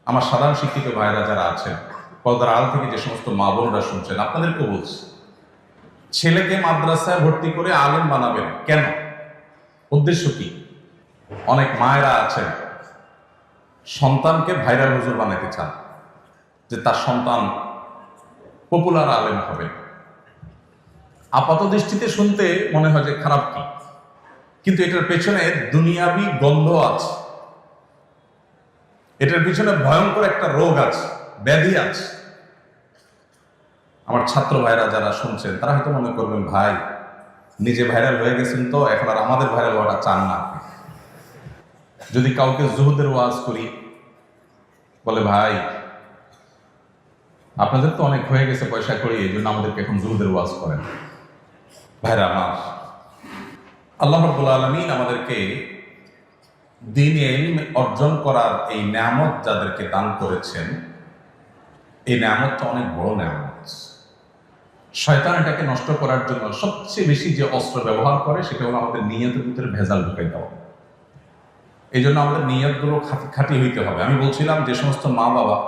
আমার সাধারণ শিক্ষিত ভাইরা যারা আছেন, পর্দার আড়াল থেকে যে সমস্ত মা বোনরা শুনছেন, আপনাদেরকেও বলছি, ছেলেকে মাদ্রাসায় ভর্তি করে আলেম বানাবেন কেন? উদ্দেশ্য কি? অনেক মায়েরা আছেন সন্তানকে ভাইরাল হুজুর বানাতে চান, যে তার সন্তান পপুলার আলেম হবে। আপাত দৃষ্টিতে শুনতে মনে হয় যে খারাপ কি, কিন্তু এটার পেছনে দুনিয়াবি গন্ধ আছে, এটার পিছনে ভয়ঙ্কর একটা রোগ আছে, ব্যাধি আছে। আমার ছাত্র ভাইরা যারা শুনছেন তারা হয়তো মনে করবেন, ভাই নিজে ভাইরাল হয়ে গেছেন তো এখন আর আমাদের ভাইরাল হওয়াটা চান না। যদি কাউকে জুহুদের ওয়াজ করি, বলে ভাই আপনাদের তো অনেক হয়ে গেছে পয়সা করি, এই জন্য আমাদেরকে এখন জুহুদের ওয়াজ করেন। ভাইরা আমার, আল্লাহ রাব্বুল আলামিন আমাদেরকে দ্বীনে ইলম অর্জন করার এই নেয়ামত যাদেরকে দান করেছেন, এই নেয়ামতটা অনেক বড় নেয়ামত। শয়তান এটাকে নষ্ট করার জন্য সবচেয়ে বেশি যে অস্ত্র ব্যবহার করে সেটা হলো আমাদের নিয়তের ভিতরে ভেজাল ঢুকাই দেওয়া। এই জন্য আমাদের নিয়তগুলো খাঁটি হইতে হবে। আমি বলছিলাম যে সমস্ত মা বাবা,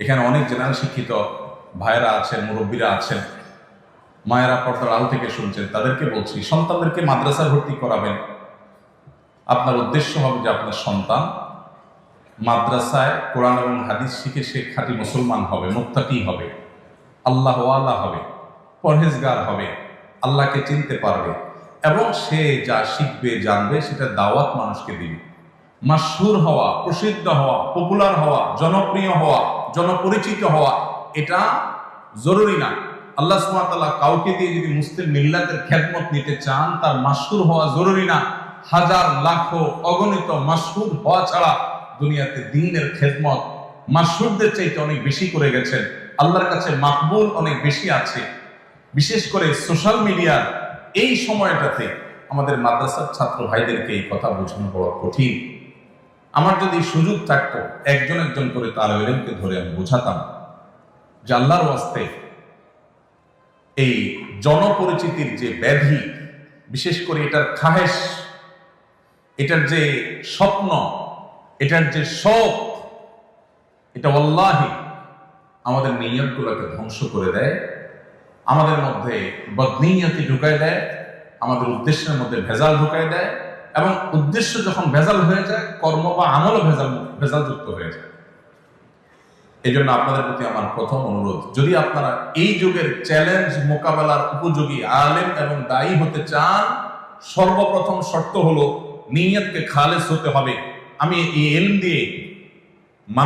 এখানে অনেক জেনারেল শিক্ষিত ভাইয়েরা আছেন, মুরব্বীরা আছেন, মায়েরা পর্দার আড়াল থেকে শুনছেন, তাদেরকে বলছি, সন্তানদেরকে মাদ্রাসায় ভর্তি করাবেন। আপনার উদ্দেশ্য হবে যে আপনার সন্তান মাদ্রাসায় কোরআন এবং হাদিস শিখে সে খাঁটি মুসলমান হবে, মুত্তাকি হবে, আল্লাহওয়ালা হবে, পরহেজগার হবে, আল্লাহকে চিনতে পারবে, এবং সে যা শিখবে জানবে সেটা দাওয়াত মানুষকে দিবে। মাশহুর হওয়া, প্রসিদ্ধ হওয়া, পপুলার হওয়া, জনপ্রিয় হওয়া, জনপরিচিত হওয়া এটা জরুরি না। আল্লাহ সুবহানাহু ওয়া তাআলা কাউকে দিয়ে যদি মুসলিম মিল্লাতের খেদমত নিতে চান, তার মাশহুর হওয়া জরুরি না। হাজার লাখো অগণিত মাশহুর হওয়া ছাড়া দুনিয়াতে দ্বীনের খেদমত মাশহুরদের চাইতে অনেক বেশি করে গেছেন। আল্লাহর কাছে মাকবুল অনেক বেশি আছে। বিশেষ করে সোশ্যাল মিডিয়ার এই সময়টাতে আমাদের মাদ্রাসার ছাত্র ভাইদেরকে এই কথা বোঝানো বড় কঠিন। আমার যদি সুযোগ থাকতো, একজন একজন করে তালেব ইলমকে ধরে আমি বোঝাতাম যে আল্লাহর ওয়াস্তে এই জনপরিচিতির যে ব্যাধি, বিশেষ করে এটার খাহেশ, এটার যে স্বপ্ন, এটার যে শখ, এটা ওয়াল্লাহি আমাদের নিয়তগুলোকে ধ্বংস করে দেয়, আমাদের মধ্যে বদনিয়তি ঢুকায় দেয়, আমাদের উদ্দেশ্যের মধ্যে ভেজাল ঢুকায় দেয়, এবং উদ্দেশ্য যখন ভেজাল হয়ে যায়, কর্ম বা আমলও ভেজালযুক্ত হয়ে যায়। এই জন্য আপনাদের প্রতি আমার প্রথম অনুরোধ, যদি আপনারা এই যুগের চ্যালেঞ্জ মোকাবেলার উপযোগী আলেম এবং দায়ী হতে চান, সর্বপ্রথম শর্ত হলো নিয়তকে খালেস হতে হবে। আমি এই ইলম দিয়ে